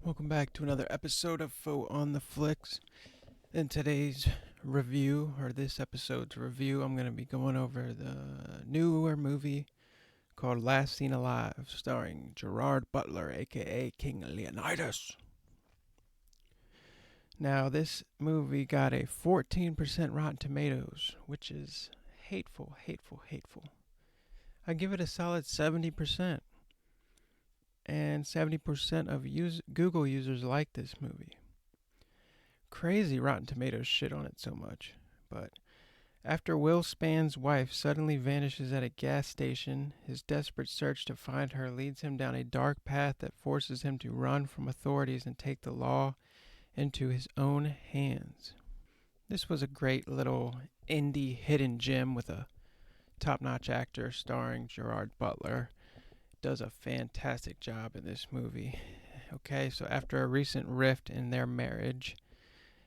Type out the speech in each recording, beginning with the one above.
Welcome back to another episode of Foeontheflicks. In today's review, or this episode's review, I'm going to be going over the newer movie called Last Seen Alive, starring Gerard Butler, aka King Leonidas. Now, this movie got a 14% Rotten Tomatoes, which is hateful, hateful, hateful. I give it a solid 70%, and 70% of Google users like this movie. Crazy Rotten Tomatoes shit on it so much. But after Will Spann's wife suddenly vanishes at a gas station, his desperate search to find her leads him down a dark path that forces him to run from authorities and take the law into his own hands. This was a great little indie hidden gem with a top-notch actor starring Gerard Butler. Does a fantastic job in this movie. Okay, so after a recent rift in their marriage,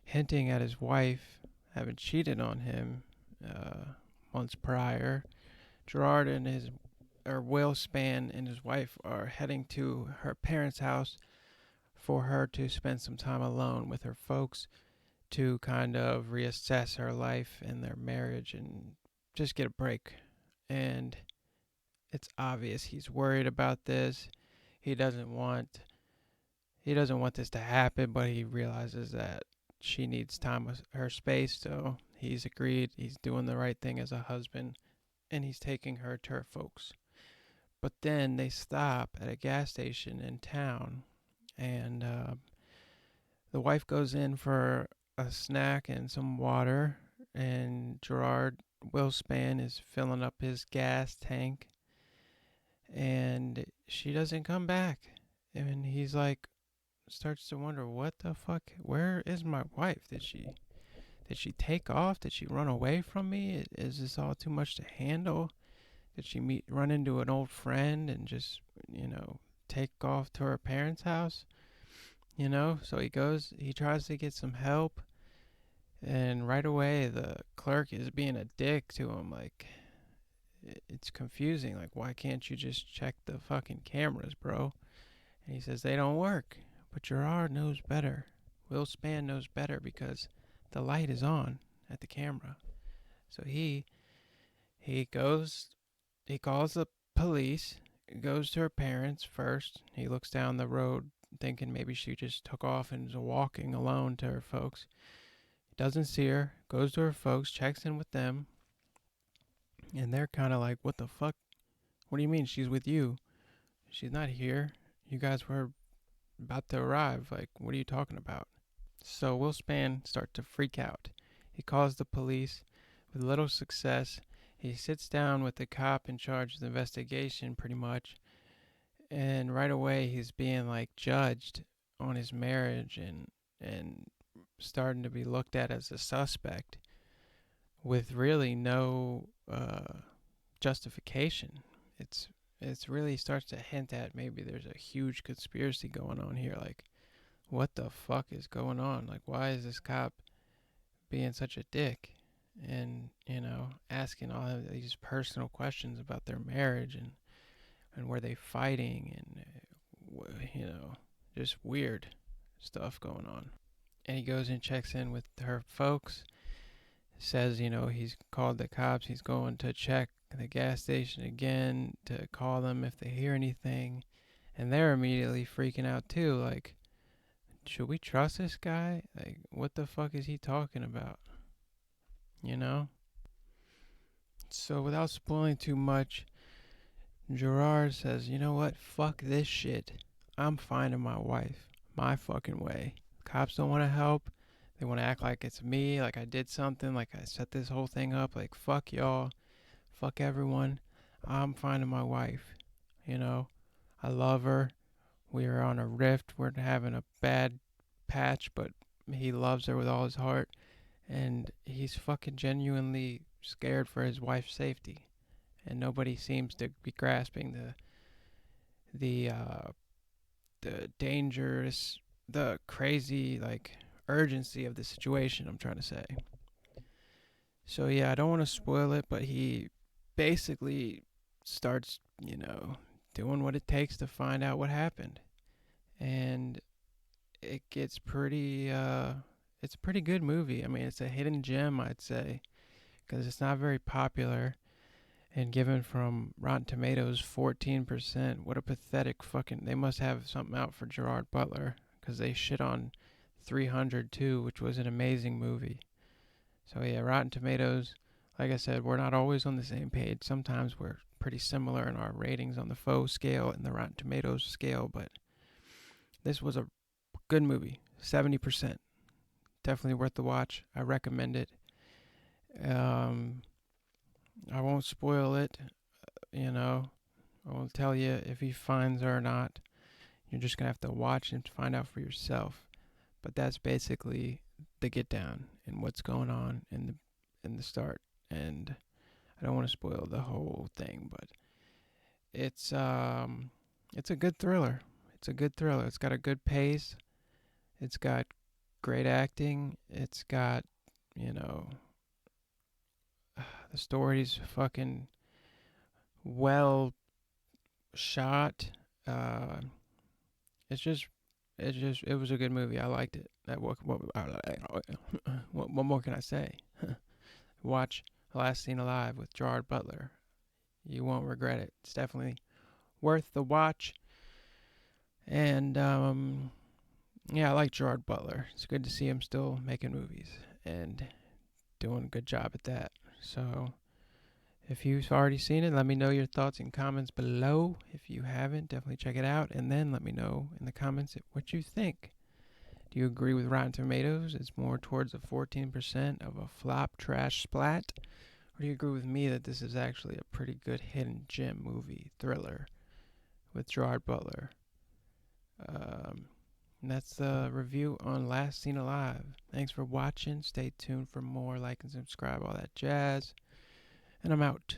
hinting at his wife having cheated on him months prior, Gerard and his Will Spann and his wife are heading to her parents' house for her to spend some time alone with her folks to kind of reassess her life and their marriage and just get a break. And it's obvious he's worried about this. He doesn't want this to happen, but he realizes that she needs time with her space, so he's agreed. He's doing the right thing as a husband, and he's taking her to her folks. But then they stop at a gas station in town, and the wife goes in for a snack and some water, and Gerard Will Spann is filling up his gas tank, and she doesn't come back. And he's like, starts to wonder, what the fuck? Where is my wife? Did she take off? Did she run away from me? Is this all too much to handle? Did she run into an old friend and just, take off to her parents' house? So he tries to get some help, and right away the clerk is being a dick to him. Like, it's confusing. Like, why can't you just check the fucking cameras, bro? And he says they don't work. But Gerard knows better. Will Spann knows better because the light is on at the camera. So he goes he calls the police, goes to her parents first. He looks down the road thinking maybe she just took off and is walking alone to her folks. He doesn't see her, goes to her folks, checks in with them, and they're kind of like, "What the fuck? What do you mean she's with you? She's not here. You guys were about to arrive. Like, what are you talking about?" So Will Spann starts to freak out. He calls the police with little success. He sits down with the cop in charge of the investigation pretty much, and right away he's being like judged on his marriage and starting to be looked at as a suspect with really no justification. It's really starts to hint at maybe there's a huge conspiracy going on here. Like, what the fuck is going on? Like, why is this cop being such a dick? And, asking all of these personal questions about their marriage and were they fighting and, just weird stuff going on. And he goes and checks in with her folks, says, he's called the cops, he's going to check the gas station again to call them if they hear anything. And they're immediately freaking out too, like, should we trust this guy? Like, what the fuck is he talking about? You know? So, without spoiling too much, Gerard says, you know what? Fuck this shit. I'm finding my wife my fucking way. Cops don't want to help. They want to act like it's me, like I did something, like I set this whole thing up. Like, fuck y'all. Fuck everyone. I'm finding my wife. I love her. We are on a rift. We're having a bad patch, but he loves her with all his heart. And he's fucking genuinely scared for his wife's safety. And nobody seems to be grasping the the dangerous, the crazy, like, urgency of the situation, I'm trying to say. So yeah, I don't want to spoil it, but he basically starts, doing what it takes to find out what happened. And it's a pretty good movie. I mean, it's a hidden gem, I'd say, because it's not very popular. And given from Rotten Tomatoes 14%, what a pathetic fucking. They must have something out for Gerard Butler, because they shit on 300 too, which was an amazing movie. So yeah, Rotten Tomatoes, like I said, we're not always on the same page. Sometimes we're pretty similar in our ratings on the faux scale and the Rotten Tomatoes scale, but this was a good movie. 70%. Definitely worth the watch. I recommend it. Um, I won't spoil it, you know. I won't tell you if he finds her or not. You're just gonna have to watch and find out for yourself. But that's basically the get down and what's going on in the start. And I don't want to spoil the whole thing, but it's a good thriller. It's a good thriller. It's got a good pace. It's got great acting. It's got, you know, the story's fucking well shot. Uh, it's just, it was a good movie. I liked it. What more can I say? Watch Last Seen Alive with Gerard Butler. You won't regret it. It's definitely worth the watch. And yeah, I like Gerard Butler. It's good to see him still making movies and doing a good job at that. So if you've already seen it, let me know your thoughts and comments below. If you haven't, definitely check it out. And then let me know in the comments what you think. Do you agree with Rotten Tomatoes? It's more towards a 14% of a flop trash splat. Or do you agree with me that this is actually a pretty good hidden gem movie thriller with Gerard Butler? And that's the review on Last Seen Alive. Thanks for watching. Stay tuned for more. Like and subscribe, all that jazz. And I'm out.